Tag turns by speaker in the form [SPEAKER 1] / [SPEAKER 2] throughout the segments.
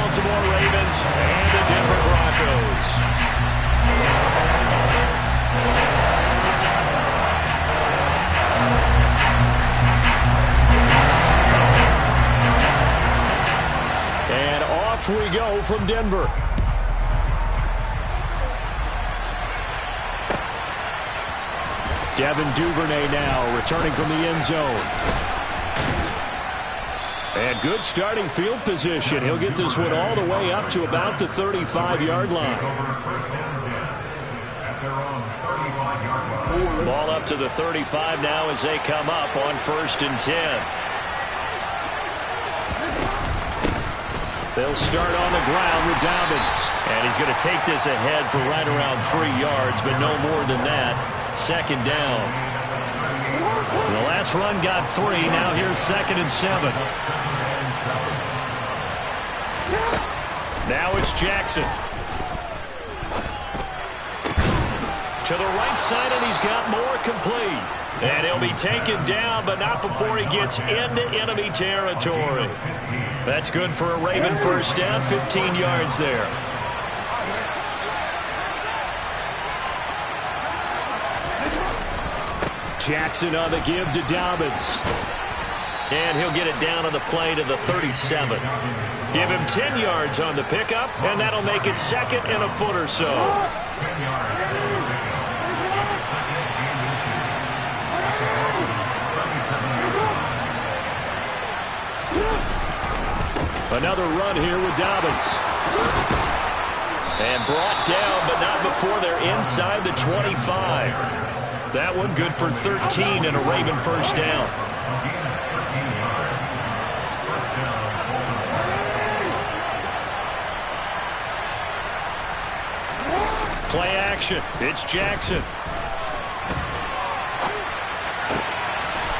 [SPEAKER 1] Baltimore Ravens and the Denver Broncos. And off we go from Denver. Devin Duvernay now returning from the end zone. And good starting field position. He'll get this one all the way up to about the 35-yard line. Ball up to the 35 now as they come up on 1st and 10. They'll start on the ground with Dobbins. And he's going to take this ahead for right around 3 yards, but no more than that. 2nd down. The last run got 3. Now here's 2nd and 7. Now it's Jackson. To the right side, and he's got more complete. And he'll be taken down, but not before he gets into enemy territory. That's good for a Raven 1st down, 15 yards there. Jackson on the give to Dobbins. And he'll get it down on the play to the 37. Give him 10 yards on the pickup, and that'll make it 2nd and a foot or so. Another run here with Dobbins. And brought down, but not before they're inside the 25. That one good for 13 and a Raven 1st down. Play action. It's Jackson.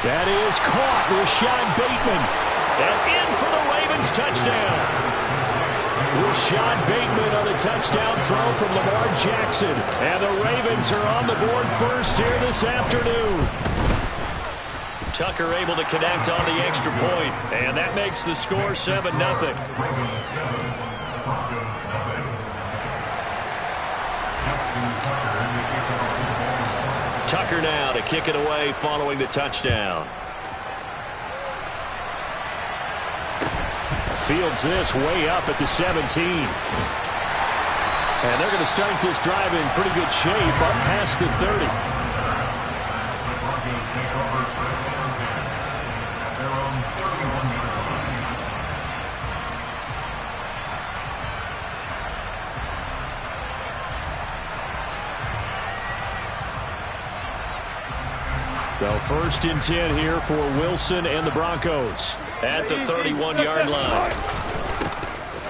[SPEAKER 1] That is caught. Rashad Bateman. And in for the Ravens touchdown. Rashad Bateman on the touchdown throw from Lamar Jackson. And the Ravens are on the board first here this afternoon. Tucker able to connect on the extra point. And that makes the score 7-0. Tucker now to kick it away following the touchdown. Fields this way up at the 17. And they're going to start this drive in pretty good shape up past the 30. So 1st and 10 here for Wilson and the Broncos at the 31-yard line.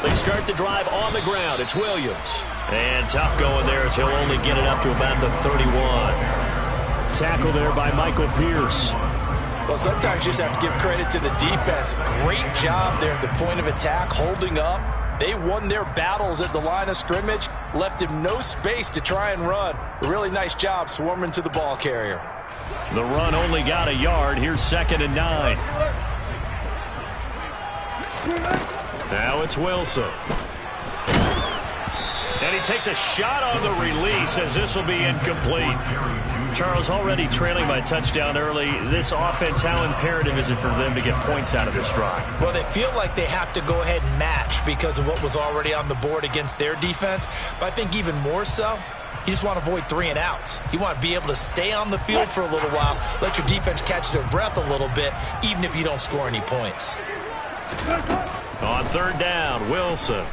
[SPEAKER 1] They start the drive on the ground. It's Williams. And tough going there as he'll only get it up to about the 31. Tackle there by Michael Pierce.
[SPEAKER 2] Well, sometimes you just have to give credit to the defense. Great job there at the point of attack, holding up. They won their battles at the line of scrimmage, left him no space to try and run. A really nice job swarming to the ball carrier.
[SPEAKER 1] The run only got a yard. Here's 2nd and 9. Now it's Wilson. And he takes a shot on the release as this will be incomplete. Charles, already trailing by touchdown early. This offense, how imperative is it for them to get points out of this drive?
[SPEAKER 2] Well, they feel like they have to go ahead and match because of what was already on the board against their defense. But I think even more so, you just want to avoid 3 and outs. You want to be able to stay on the field for a little while, let your defense catch their breath a little bit, even if you don't score any points.
[SPEAKER 1] On 3rd down, Wilson.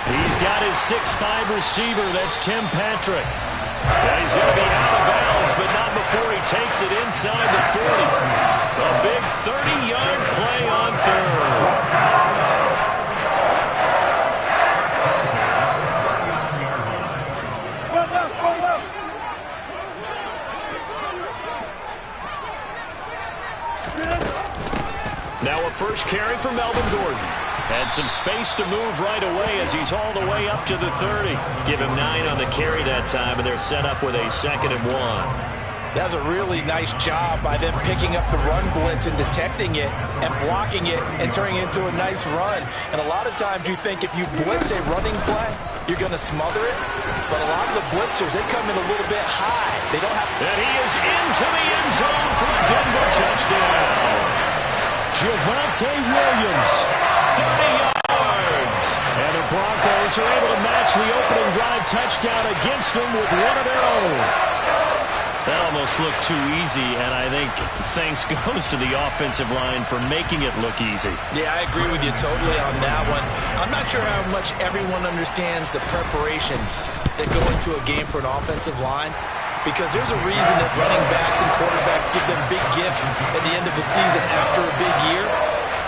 [SPEAKER 1] He's got his 6'5" receiver. That's Tim Patrick. And he's going to be out of bounds, but not before he takes it inside the 40. A big 30-yard play on 3rd. Now a first carry for Melvin Gordon. And some space to move right away as he's all the way up to the 30. Give him 9 on the carry that time, and they're set up with a 2nd and 1.
[SPEAKER 2] That was a really nice job by them picking up the run blitz and detecting it and blocking it and turning it into a nice run. And a lot of times you think if you blitz a running play, you're going to smother it. But a lot of the blitzers, they come in a little bit high. They don't have...
[SPEAKER 1] And he is into the end zone for a Denver touchdown. Javonte Williams, 30 yards. And the Broncos are able to match the opening drive touchdown against them with one of their own. That almost looked too easy, and I think thanks goes to the offensive line for making it look easy.
[SPEAKER 2] Yeah, I agree with you totally on that one. I'm not sure how much everyone understands the preparations that go into a game for an offensive line, because there's a reason that running backs and quarterbacks give them big gifts at the end of the season after a big year.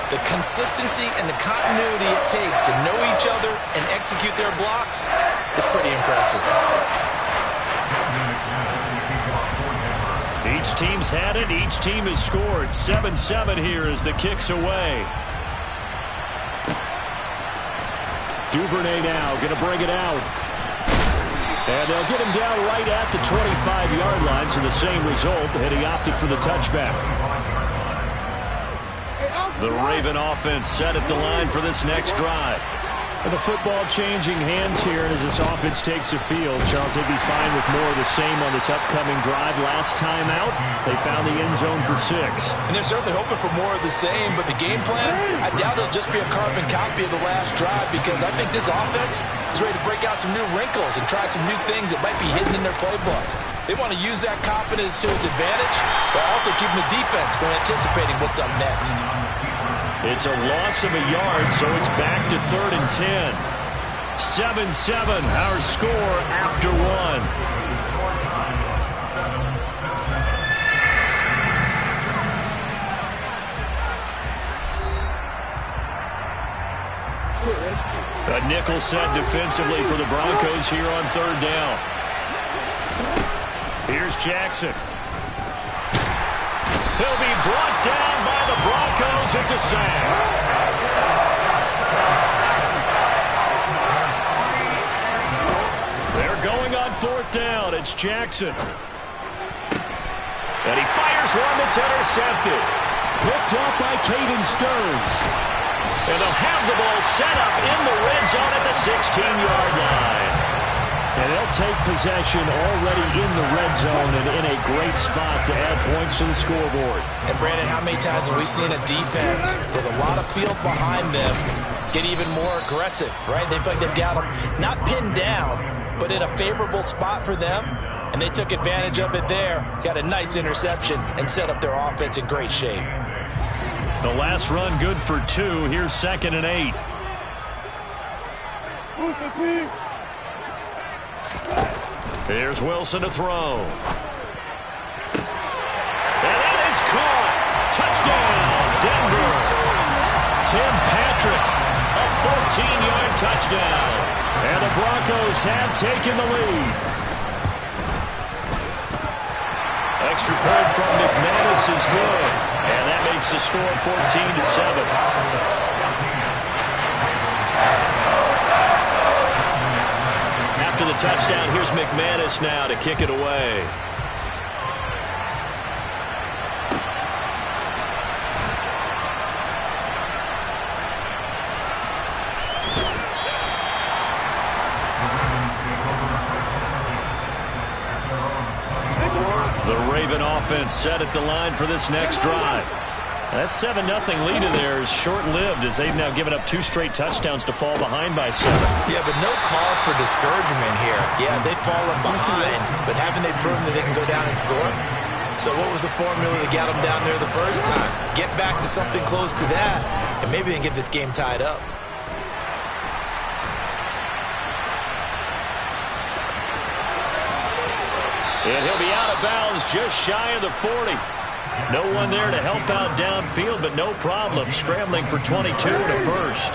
[SPEAKER 2] The consistency and the continuity it takes to know each other and execute their blocks is pretty impressive.
[SPEAKER 1] Each team's had it. Each team has scored. 7-7 here as the kick's away. Duvernay now going to bring it out. And they'll get him down right at the 25-yard line, so the same result, and he opted for the touchback. The Raven offense set at the line for this next drive. And the football changing hands here as this offense takes the field. Charles, they'd be fine with more of the same on this upcoming drive. Last time out, they found the end zone for 6.
[SPEAKER 2] And they're certainly hoping for more of the same, but the game plan, I doubt it'll just be a carbon copy of the last drive, because I think this offense is ready to break out some new wrinkles and try some new things that might be hidden in their playbook. They want to use that confidence to its advantage, but also keeping the defense from anticipating what's up next.
[SPEAKER 1] It's a loss of a yard, so it's back to 3rd and 10. 7-7, our score after 1. A nickel set defensively for the Broncos here on 3rd down. Here's Jackson. He'll be brought down by the Broncos. It's a sack. They're going on 4th down. It's Jackson. And he fires one that's intercepted. Picked off by Caden Stearns. And they'll have the ball set up in the red zone at the 16-yard line. And they'll take possession already in the red zone and in a great spot to add points to the scoreboard.
[SPEAKER 2] And, Brandon, how many times have we seen a defense with a lot of field behind them get even more aggressive, right? They feel like they've got them not pinned down, but in a favorable spot for them, and they took advantage of it there. Got a nice interception and set up their offense in great shape.
[SPEAKER 1] The last run good for 2. Here's 2nd and 8. Here's Wilson to throw. And that is caught. Touchdown, Denver. Tim Patrick, a 14-yard touchdown. And the Broncos have taken the lead. Extra point from McManus is good. And that makes the score 14-7. After the touchdown, here's McManus now to kick it away. The Raven offense set at the line for this next drive. That 7-0 lead in there is short-lived as they've now given up 2 straight touchdowns to fall behind by 7.
[SPEAKER 2] Yeah, but no cause for discouragement here. Yeah, they've fallen behind, but haven't they proven that they can go down and score? So what was the formula that got them down there the first time? Get back to something close to that, and maybe they can get this game tied up.
[SPEAKER 1] And he'll be out of bounds just shy of the 40. No one there to help out downfield, but no problem. Scrambling for 22 and a first.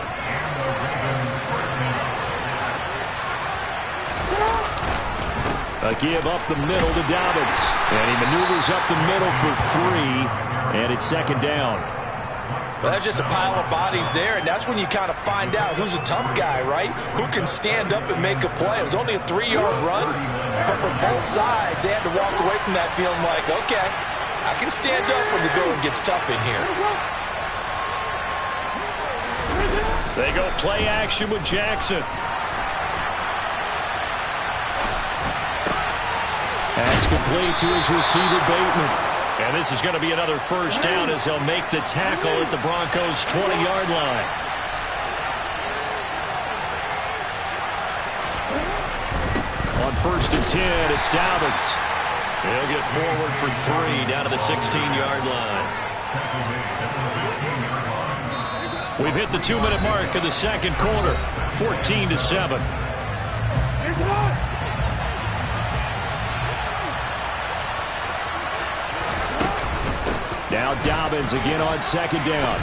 [SPEAKER 1] A give up the middle to Dobbins. And he maneuvers up the middle for 3. And it's 2nd down.
[SPEAKER 2] Well, that's just a pile of bodies there, and that's when you kind of find out who's a tough guy, right? Who can stand up and make a play. It was only a 3-yard run, but for both sides, they had to walk away from that feeling like, okay, I can stand up when the going gets tough in here.
[SPEAKER 1] They go play action with Jackson. That's complete to his receiver, Bateman. And this is going to be another first down as he'll make the tackle at the Broncos' 20-yard line. On 1st and 10, it's Dobbins. He'll get forward for 3 down to the 16-yard line. We've hit the 2-minute mark of the second quarter, 14-7. Now Dobbins again on 2nd down.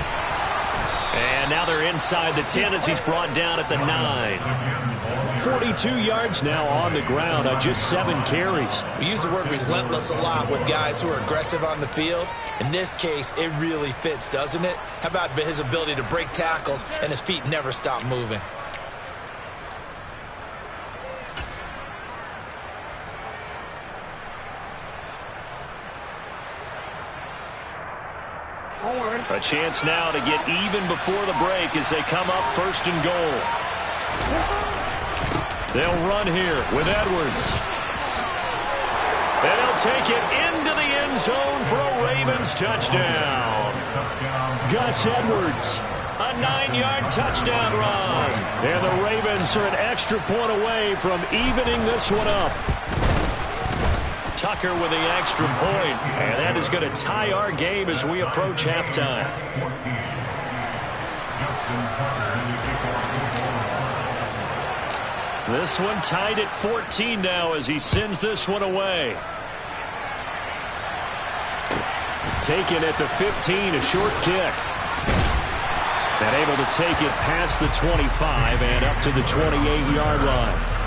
[SPEAKER 1] And now they're inside the 10 as he's brought down at the 9. 42 yards now on the ground on just 7 carries.
[SPEAKER 2] We use the word relentless a lot with guys who are aggressive on the field. In this case, it really fits, doesn't it? How about his ability to break tackles and his feet never stop moving?
[SPEAKER 1] A chance now to get even before the break as they come up 1st and goal. They'll run here with Edwards. And he'll take it into the end zone for a Ravens touchdown. Gus Edwards, a 9-yard touchdown run. And the Ravens are an extra point away from evening this one up. Tucker with the extra point, and that is going to tie our game as we approach halftime. This one tied at 14 now as he sends this one away. Taken at the 15, a short kick. And able to take it past the 25 and up to the 28-yard line.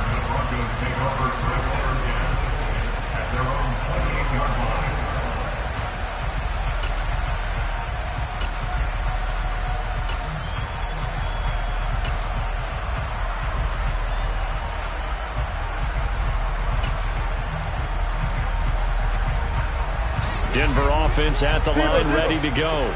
[SPEAKER 1] Denver offense at the line, ready to go.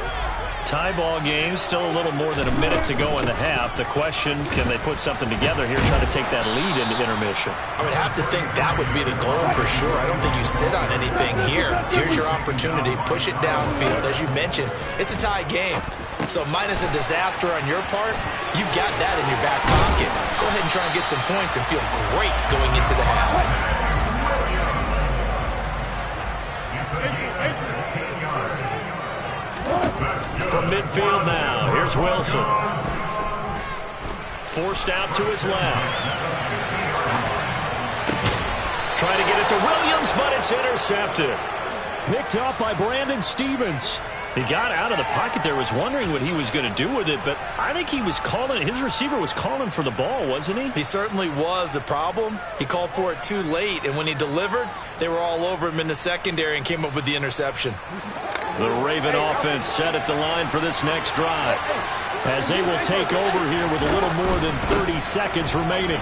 [SPEAKER 1] Tie ball game, still a little more than a minute to go in the half. The question, can they put something together here, try to take that lead into intermission?
[SPEAKER 2] I would have to think that would be the goal for sure. I don't think you sit on anything here. Here's your opportunity. Push it downfield. As you mentioned, it's a tie game. So minus a disaster on your part, you've got that in your back pocket. Go ahead and try and get some points and feel great going into the half.
[SPEAKER 1] From midfield now, here's Wilson. Forced out to his left. Trying to get it to Williams, but it's intercepted. Picked up by Brandon Stephens. He got out of the pocket there, was wondering what he was going to do with it, but I think he was calling, his receiver was calling for the ball, wasn't he?
[SPEAKER 2] He certainly was. The problem, he called for it too late, and when he delivered, they were all over him in the secondary and came up with the interception.
[SPEAKER 1] The Raven offense set at the line for this next drive as they will take over here with a little more than 30 seconds remaining.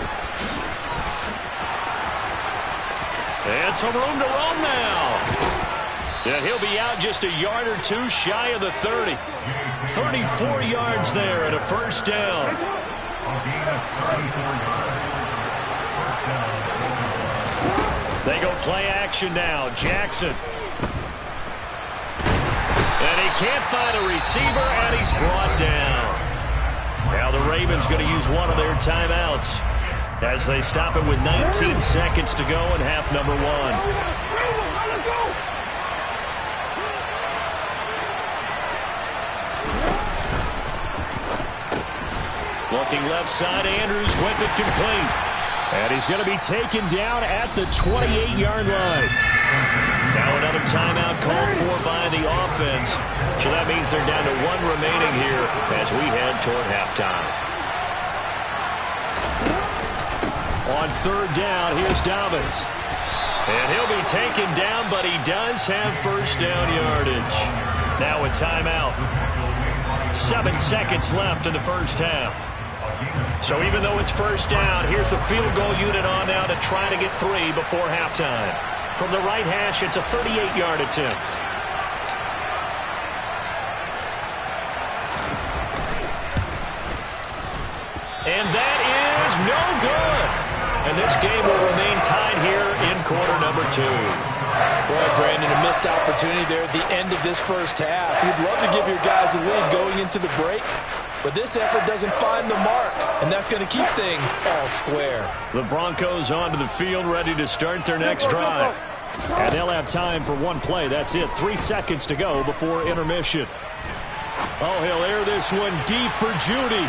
[SPEAKER 1] And some room to roam now. And he'll be out just a yard or two shy of the 30. 34 yards there and a first down. They go play action now. Jackson. And he can't find a receiver, and he's brought down. Now the Ravens going to use one of their timeouts as they stop it with 19 seconds to go in half number 1. Looking left side, Andrews with it complete. And he's going to be taken down at the 28-yard line. Now another timeout called for by the offense. So that means they're down to 1 remaining here as we head toward halftime. On 3rd down, here's Dobbins. And he'll be taken down, but he does have first down yardage. Now a timeout. 7 seconds left in the first half. So even though it's first down, here's the field goal unit on now to try to get 3 before halftime. From the right hash, it's a 38-yard attempt. And that is no good. And this game will remain tied here in quarter number 2.
[SPEAKER 2] Boy, Brandon, a missed opportunity there at the end of this first half. You'd love to give your guys a lead going into the break, but this effort doesn't find the mark, and that's going to keep things all square.
[SPEAKER 1] The Broncos onto the field, ready to start their next drive. And they'll have time for one play. That's it. 3 seconds to go before intermission. Oh, he'll air this one deep for Judy.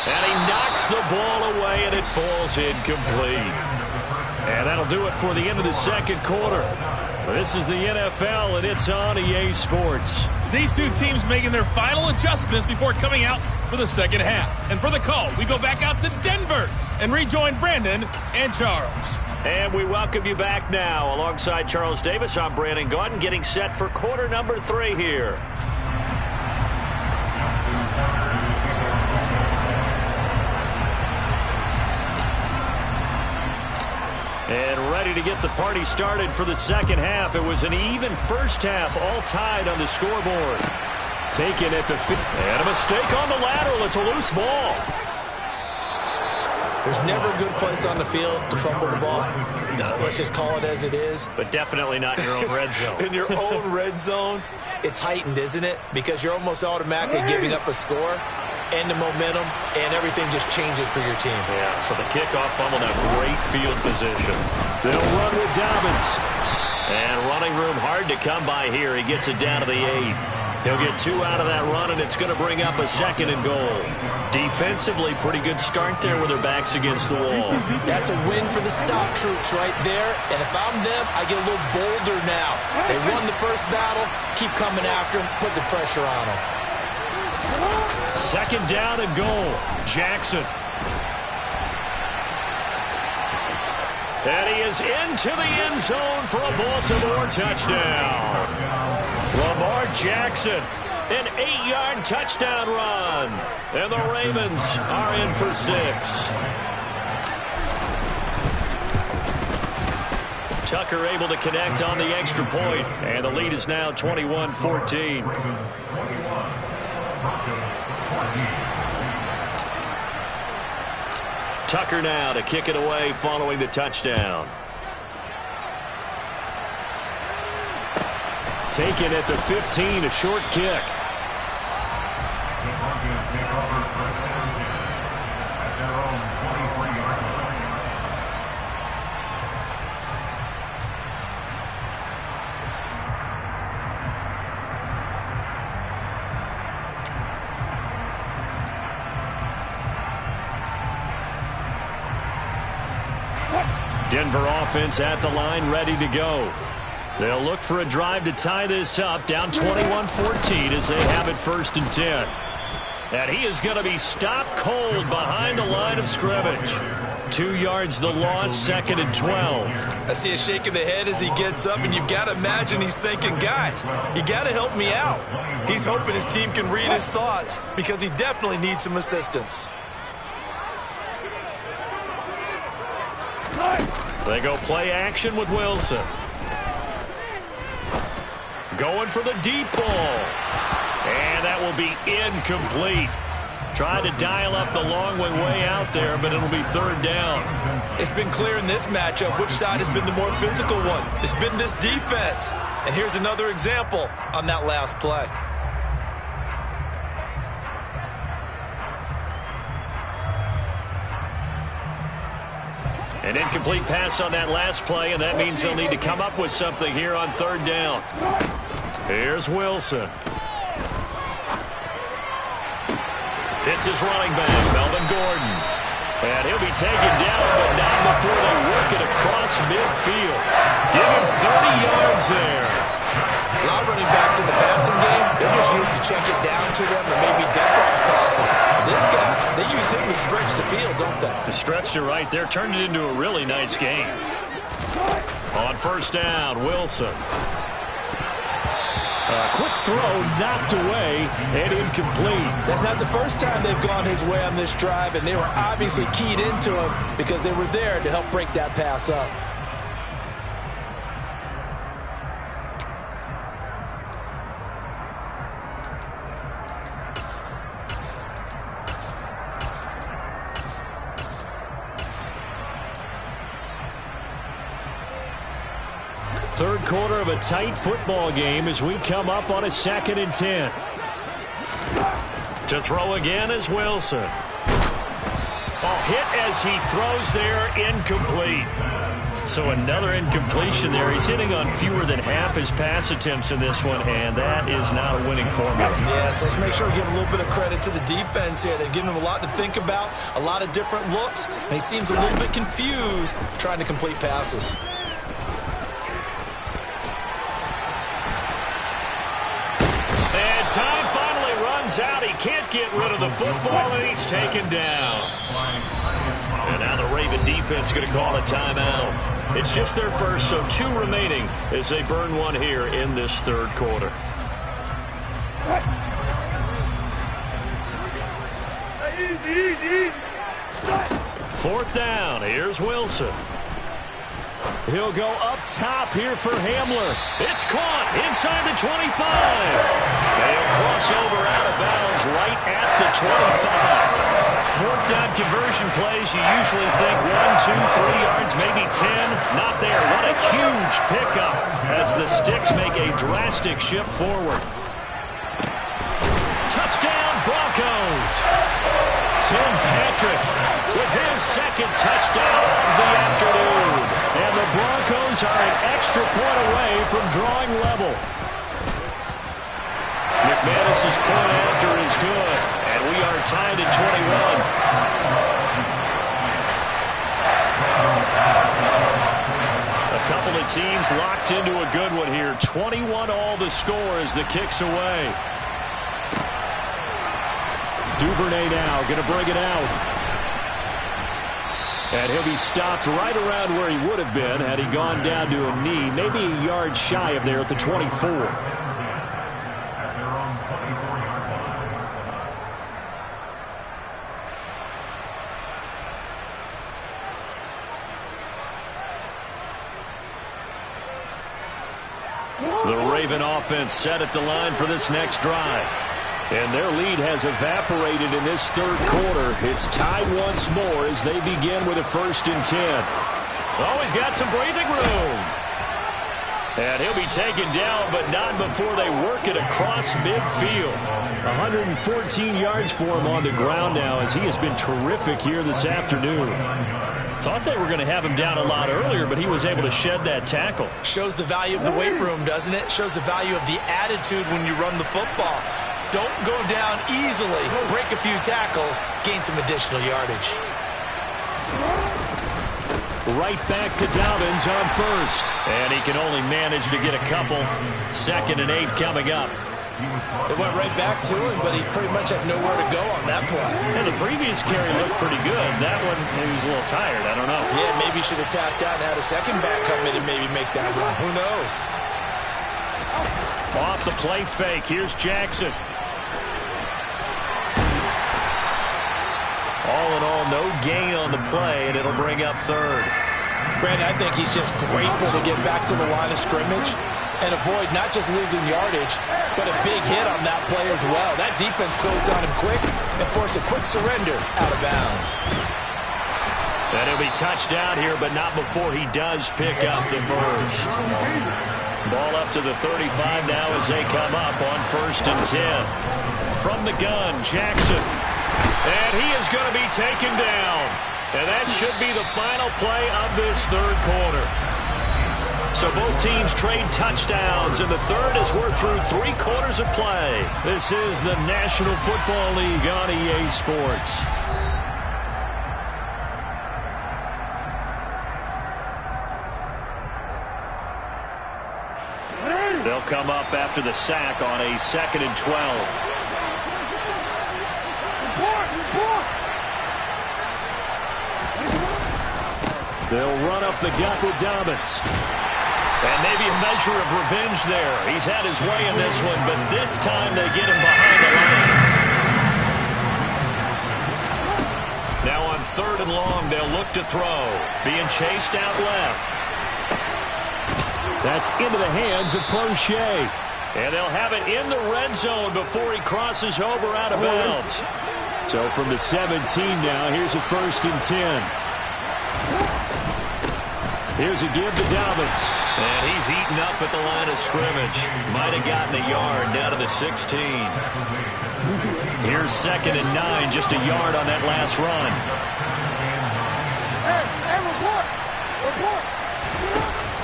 [SPEAKER 1] And he knocks the ball away, and it falls incomplete. And that'll do it for the end of the second quarter. This is the NFL, and it's on EA Sports.
[SPEAKER 3] These two teams making their final adjustments before coming out for the second half. And for the call, we go back out to Denver and rejoin Brandon and Charles.
[SPEAKER 1] And we welcome you back now. Alongside Charles Davis, I'm Brandon Gaudin, getting set for quarter number 3 here. And ready to get the party started for the second half. It was an even first half, all tied on the scoreboard. Taken at the and a mistake on the lateral. It's a loose ball.
[SPEAKER 2] There's never a good place on the field to fumble the ball. Let's just call it as it is.
[SPEAKER 1] But definitely not in your own red zone.
[SPEAKER 2] In your own red zone, it's heightened, isn't it? Because you're almost automatically giving up a score and the momentum, and everything just changes for your team.
[SPEAKER 1] Yeah, so the kickoff fumble, now great field position. They'll run with Dobbins. And running room hard to come by here. He gets it down to the 8. He'll get 2 out of that run, and it's going to bring up a 2nd and goal. Defensively, pretty good start there with their backs against the wall.
[SPEAKER 2] That's a win for the stop troops right there. And if I'm them, I get a little bolder now. They won the first battle. Keep coming after them. Put the pressure on them.
[SPEAKER 1] 2nd down and goal. Jackson. And he is into the end zone for a Baltimore touchdown. Lamar Jackson, an 8-yard touchdown run. And the Ravens are in for 6. Tucker able to connect on the extra point. And the lead is now 21-14. Tucker now to kick it away following the touchdown. Taken at the 15, a short kick. Denver offense at the line, ready to go. They'll look for a drive to tie this up, down 21-14 as they have it 1st and 10. And he is going to be stopped cold behind the line of scrimmage. 2 yards the loss, 2nd and 12.
[SPEAKER 2] I see a shake of the head as he gets up, and you've got to imagine he's thinking, guys, you got to help me out. He's hoping his team can read his thoughts because he definitely needs some assistance.
[SPEAKER 1] They go play action with Wilson. Going for the deep ball. And that will be incomplete. Trying to dial up the long way out there, but it'll be 3rd down.
[SPEAKER 2] It's been clear in this matchup which side has been the more physical one. It's been this defense. And here's another example on that last play.
[SPEAKER 1] An incomplete pass on that last play, and that means they'll need to come up with something here on 3rd down. Here's Wilson. Hits his running back, Melvin Gordon. And he'll be taken down, but not before they work it across midfield. Give him 30 yards there.
[SPEAKER 2] A lot of running backs in the passing game, they're just used to check it down to them or maybe dead ball passes. But this guy, they use him to stretch the field, don't they?
[SPEAKER 1] The stretch to right there turned it into a really nice game. On 1st down, Wilson. Quick throw, knocked away, and incomplete.
[SPEAKER 2] That's not the first time they've gone his way on this drive, and they were obviously keyed into him because they were there to help break that pass up.
[SPEAKER 1] Third quarter of a tight football game as we come up on a 2nd and 10. To throw again is Wilson. Hit as he throws there, incomplete. So another incompletion there. He's hitting on fewer than half his pass attempts in this one, and that is not a winning formula.
[SPEAKER 2] Yes, let's make sure we give a little bit of credit to the defense here. They've given him a lot to think about, a lot of different looks, and he seems a little bit confused trying to complete passes.
[SPEAKER 1] Time finally runs out. He can't get rid of the football, and he's taken down. And now the Raven defense going to call a timeout. It's just their first, so 2 remaining as they burn one here in this third quarter. Fourth down. Here's Wilson. He'll go up top here for Hamler. It's caught inside the 25. They'll cross over out of bounds right at the 25. Fourth down conversion plays, you usually think 1, 2, 3 yards, maybe 10. Not there. What a huge pickup as the Sticks make a drastic shift forward. Touchdown, Broncos. Tim Patrick with his 2nd touchdown of the afternoon. And the Broncos are an extra point away from drawing level. McManus's point after is good, and we are tied at 21. A couple of teams locked into a good one here. 21 all the score as the kick's away. Duvernay now going to bring it out. And he'll be stopped right around where he would have been had he gone down to a knee, maybe a yard shy of there at the 24. The Raven offense set at the line for this next drive. And their lead has evaporated in this third quarter. It's tied once more as they begin with a 1st and 10. Oh, he's got some breathing room. And he'll be taken down, but not before they work it across midfield. 114 yards for him on the ground now as he has been terrific here this afternoon. Thought they were going to have him down a lot earlier, but he was able to shed that tackle.
[SPEAKER 2] Shows the value of the weight room, doesn't it? Shows the value of the attitude when you run the football. Don't go down easily. Break a few tackles. Gain some additional yardage.
[SPEAKER 1] Right back to Dobbins on first. And he can only manage to get a couple. 2nd and 8 coming up.
[SPEAKER 2] It went right back to him, but he pretty much had nowhere to go on that play.
[SPEAKER 1] And the previous carry looked pretty good. That one, he was a little tired. I don't know.
[SPEAKER 2] Yeah, maybe he should have tapped out and had a second back come in and maybe make that run. Who knows?
[SPEAKER 1] Off the play fake. Here's Jackson. All in all, no gain on the play, and it'll bring up 3rd.
[SPEAKER 2] Brandon, I think he's just grateful to get back to the line of scrimmage and avoid not just losing yardage, but a big hit on that play as well. That defense closed on him quick and forced a quick surrender out of bounds.
[SPEAKER 1] And he'll be touched down here, but not before he does pick up the 1st. Ball up to the 35 now as they come up on 1st and 10. From the gun, Jackson. And he is going to be taken down. And that should be the final play of this third quarter. So both teams trade touchdowns, and the third as we're through 3 quarters of play. This is the National Football League on EA Sports. They'll come up after the sack on a 2nd and 12. They'll run up the gut with Dobbins. And maybe a measure of revenge there. He's had his way in this one, but this time they get him behind the line. Now on 3rd and long, they'll look to throw. Being chased out left.
[SPEAKER 4] That's into the hands of Prochet.
[SPEAKER 1] And they'll have it in the red zone before he crosses over out of bounds.
[SPEAKER 4] So from the 17 now, here's a 1st and 10. Here's a give to Dobbins.
[SPEAKER 1] And he's eaten up at the line of scrimmage. Might have gotten a yard down to the 16. Here's 2nd and 9, just a yard on that last run.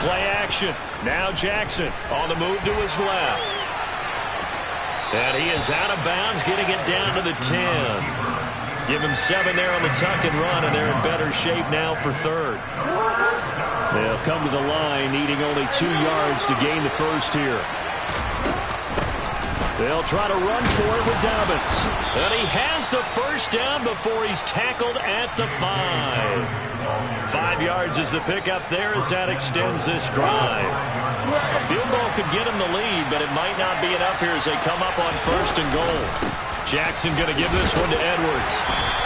[SPEAKER 1] Play action. Now Jackson on the move to his left. And he is out of bounds, getting it down to the 10. Give him 7 there on the tuck and run, and they're in better shape now for 3rd.
[SPEAKER 4] They'll come to the line, needing only 2 yards to gain the first here. They'll try to run for it with Dobbins.
[SPEAKER 1] And he has the first down before he's tackled at the 5. 5 yards is the pickup there as that extends this drive. A field goal could get him the lead, but it might not be enough here as they come up on 1st and goal. Jackson going to give this one to Edwards.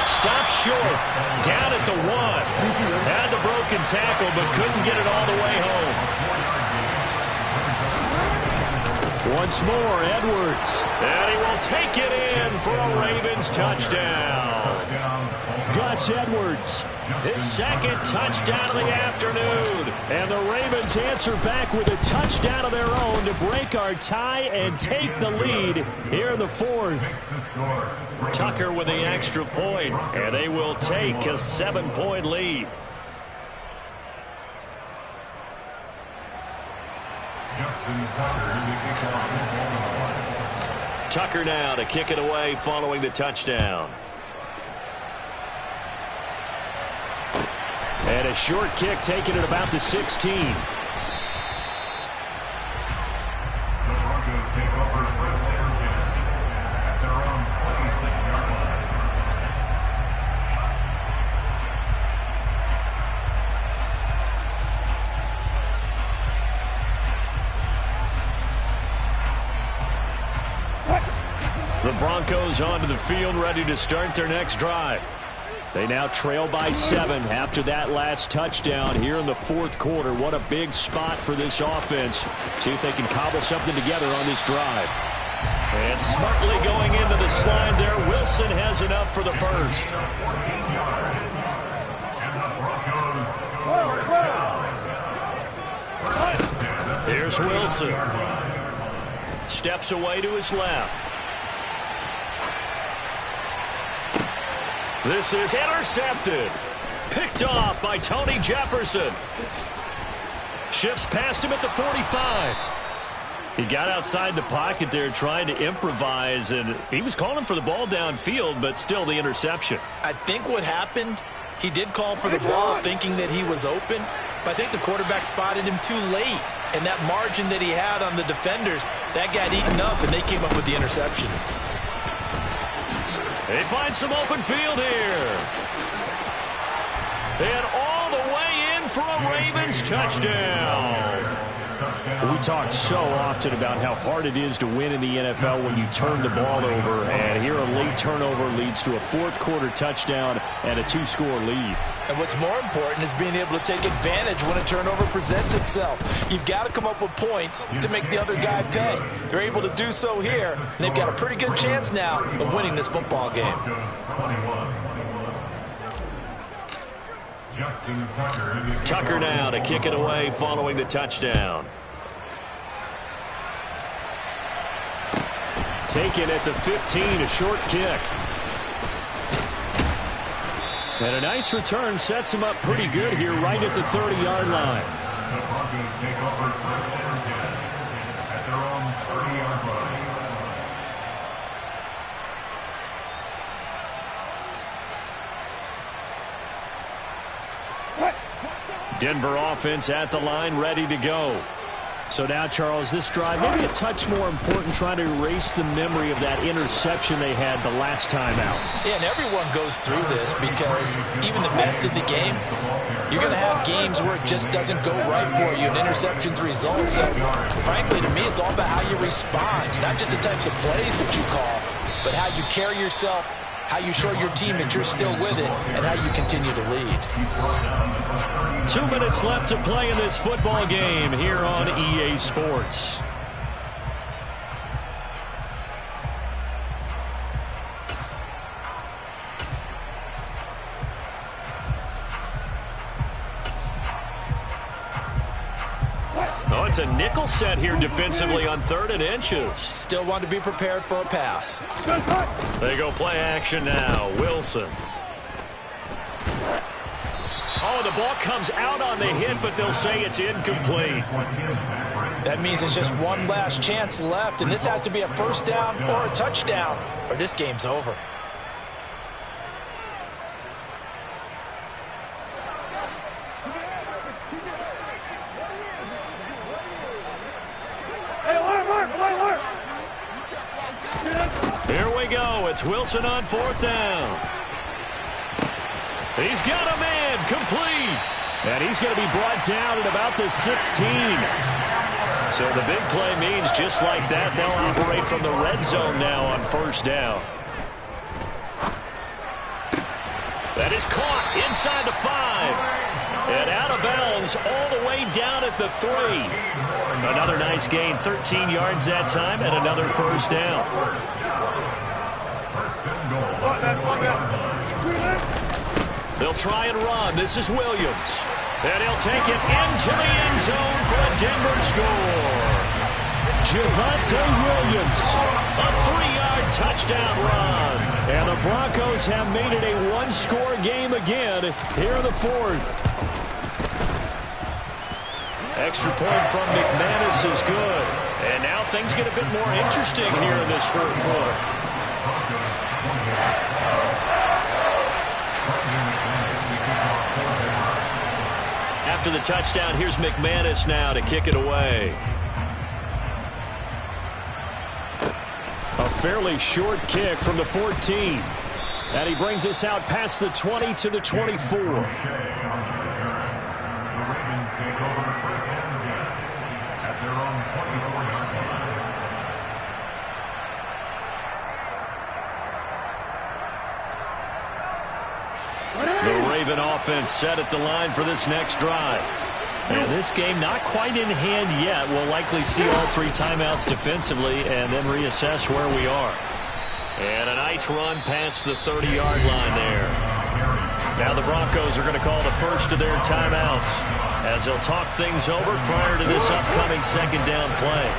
[SPEAKER 1] Stops short. Down at the 1. Had the broken tackle, but couldn't get it all the way home.
[SPEAKER 4] Once more, Edwards.
[SPEAKER 1] And he will take it in for a Ravens touchdown.
[SPEAKER 4] Gus Edwards.
[SPEAKER 1] His 2nd touchdown of the afternoon.
[SPEAKER 4] And the Ravens answer back with a touchdown of their own to break our tie and take the lead here in the 4th.
[SPEAKER 1] Tucker with the extra point, and they will take a 7-point lead. Tucker now to kick it away following the touchdown.
[SPEAKER 4] And a short kick taken at about the 16.
[SPEAKER 5] The Broncos take over first and 10 at their own 26-yard
[SPEAKER 1] The Broncos onto the field, ready to start their next drive.
[SPEAKER 4] They now trail by 7 after that last touchdown here in the 4th quarter. What a big spot for this offense. See if they can cobble something together on this drive.
[SPEAKER 1] And smartly going into the slide there. Wilson has enough for the first. Here's Wilson. Steps away to his left. This is intercepted. Picked off by Tony Jefferson. Shifts past him at the 45. He got outside the pocket there trying to improvise, and he was calling for the ball downfield, but still the interception.
[SPEAKER 2] I think what happened, he did call for the ball thinking that he was open, but I think the quarterback spotted him too late. And that margin that he had on the defenders, that got eaten up, and they came up with the interception.
[SPEAKER 1] They find some open field here. And all the way in for a Ravens touchdown.
[SPEAKER 4] We talk so often about how hard it is to win in the NFL when you turn the ball over. And here a late turnover leads to a 4th quarter touchdown and a 2-score lead.
[SPEAKER 2] And what's more important is being able to take advantage when a turnover presents itself. You've got to come up with points to make the other guy pay. They're able to do so here, and they've got a pretty good chance now of winning this football game.
[SPEAKER 1] Tucker now to kick it away following the touchdown.
[SPEAKER 4] Taken at the 15, a short kick. And a nice return sets him up pretty good here right at the 30-yard line.
[SPEAKER 5] The Broncos take over first and 10 at their own 30-yard line.
[SPEAKER 1] Denver offense at the line, ready to go.
[SPEAKER 4] So now, Charles, this drive maybe a touch more important, trying to erase the memory of that interception they had the last time out.
[SPEAKER 2] Yeah, and everyone goes through this because even the best of the game, you're going to have games where it just doesn't go right for you and interceptions result. So, frankly, to me, it's all about how you respond, not just the types of plays that you call, but how you carry yourself, how you show your team that you're still with it, and how you continue to lead.
[SPEAKER 4] 2 minutes left to play in this football game here on EA Sports.
[SPEAKER 1] Oh, it's a nickel set here defensively on 3rd and inches.
[SPEAKER 2] Still want to be prepared for a pass.
[SPEAKER 1] They go play action now. Wilson. Oh, the ball comes out on the hit, but they'll say it's incomplete.
[SPEAKER 2] That means it's just one last chance left, and this has to be a first down or a touchdown, or this game's over.
[SPEAKER 1] Here we go. It's Wilson on 4th down. He's got a man complete.
[SPEAKER 4] And he's going to be brought down at about the 16.
[SPEAKER 1] So the big play means just like that, they'll operate from the red zone now on 1st down. That is caught inside the 5. And out of bounds all the way down at the 3. Another nice gain, 13 yards that time, and another 1st down. They'll try and run. This is Williams. And he'll take it into the end zone for a Denver score.
[SPEAKER 4] Javonte Williams.
[SPEAKER 1] A 3-yard touchdown run.
[SPEAKER 4] And the Broncos have made it a one-score game again here in the 4th.
[SPEAKER 1] Extra point from McManus is good. And now things get a bit more interesting here in this 4th quarter. After the touchdown, here's McManus now to kick it away.
[SPEAKER 4] A fairly short kick from the 14. And he brings us out past the 20 to the 24.
[SPEAKER 5] The Ravens take over first and 10 at their own 24-yard line.
[SPEAKER 1] The Raven offense set at the line for this next drive.
[SPEAKER 4] And this game not quite in hand yet. We'll likely see all 3 timeouts defensively and then reassess where we are.
[SPEAKER 1] And a nice run past the 30-yard line there. Now the Broncos are going to call the first of their timeouts as they'll talk things over prior to this upcoming 2nd down play.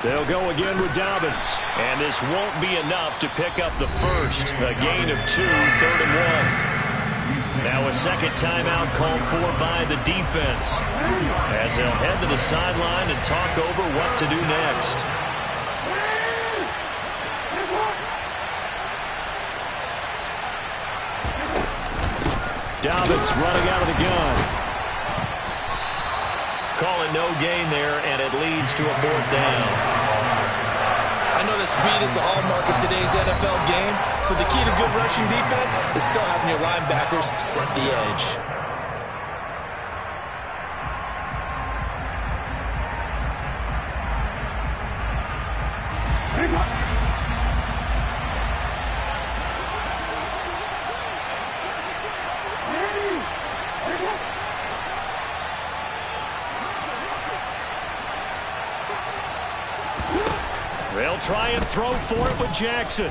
[SPEAKER 4] They'll go again with Dobbins.
[SPEAKER 1] And this won't be enough to pick up the first. A gain of 2, 3rd and 1. Now a second timeout called for by the defense as they'll head to the sideline and talk over what to do next.
[SPEAKER 4] Dobbins running out of the gun.
[SPEAKER 1] Calling no gain there, and it leads to a 4th down.
[SPEAKER 2] I know that speed is the hallmark of today's NFL game, but the key to good rushing defense is still having your linebackers set the edge.
[SPEAKER 4] They'll try and throw for it with Jackson.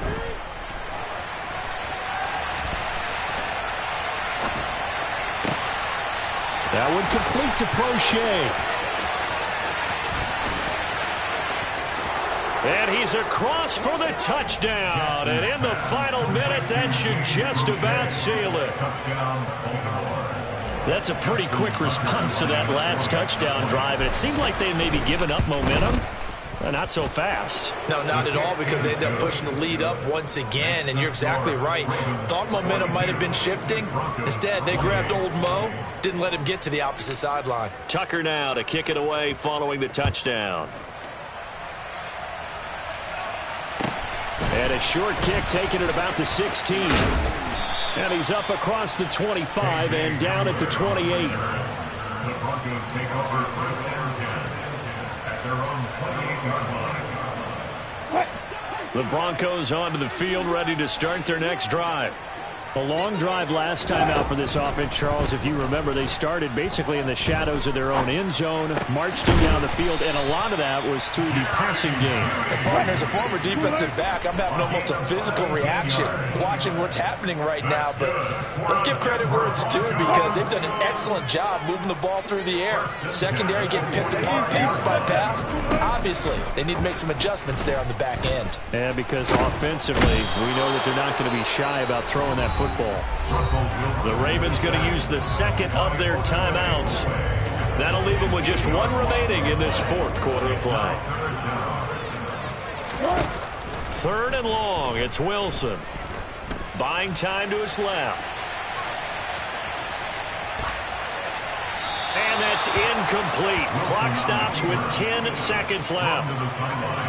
[SPEAKER 4] That one complete to Prochet.
[SPEAKER 1] And he's across for the touchdown. And in the final minute, that should just about seal it.
[SPEAKER 4] That's a pretty quick response to that last touchdown drive. And it seemed like they maybe given up momentum.
[SPEAKER 1] Not so fast.
[SPEAKER 2] No, not at all, because they end up pushing the lead up once again, and you're exactly right. Thought momentum might have been shifting. Instead, they grabbed old Mo, didn't let him get to the opposite sideline.
[SPEAKER 1] Tucker now to kick it away following the touchdown. And a short kick taken at about the 16. And he's up across the 25 and down at the 28.
[SPEAKER 5] The Broncos take over first and 10 at their own 28-yard line.
[SPEAKER 1] The Broncos onto the field, ready to start their next drive.
[SPEAKER 4] A long drive last time out for this offense, Charles. If you remember, they started basically in the shadows of their own end zone, marched them down the field, and a lot of that was through the passing game.
[SPEAKER 2] And partner, as a former defensive back, I'm having almost a physical reaction watching what's happening right now. But let's give credit where it's due, because they've done an excellent job moving the ball through the air. Secondary getting picked apart pass by pass. Obviously, they need to make some adjustments there on the back end.
[SPEAKER 4] And because offensively, we know that they're not going to be shy about throwing that football.
[SPEAKER 1] The Ravens going to use the second of their timeouts. That'll leave them with just one remaining in this fourth quarter of play. Third and long. It's Wilson. Buying time to his left. And that's incomplete. Clock stops with 10 seconds left.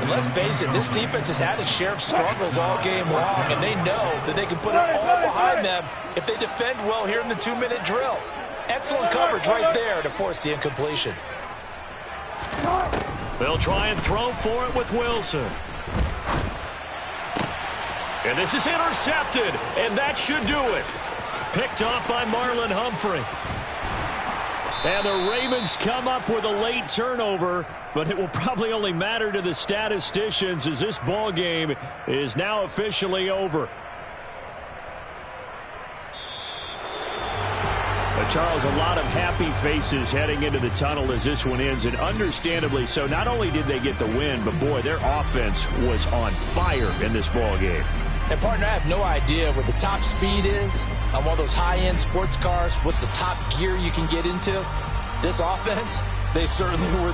[SPEAKER 2] And let's face it, this defense has had its share of struggles all game long, and they know that they can put it all behind them if they defend well here in the 2-minute drill. Excellent coverage right there to force the incompletion.
[SPEAKER 1] They'll try and throw for it with Wilson. And this is intercepted, and that should do it. Picked off by Marlon Humphrey.
[SPEAKER 4] And the Ravens come up with a late turnover, but it will probably only matter to the statisticians as this ball game is now officially over. Charles, a lot of happy faces heading into the tunnel as this one ends, and understandably so. Not only did they get the win, but boy, their offense was on fire in this ball game.
[SPEAKER 2] And partner, I have no idea what the top speed is on one of those high-end sports cars. What's the top gear you can get into? This offense, they certainly were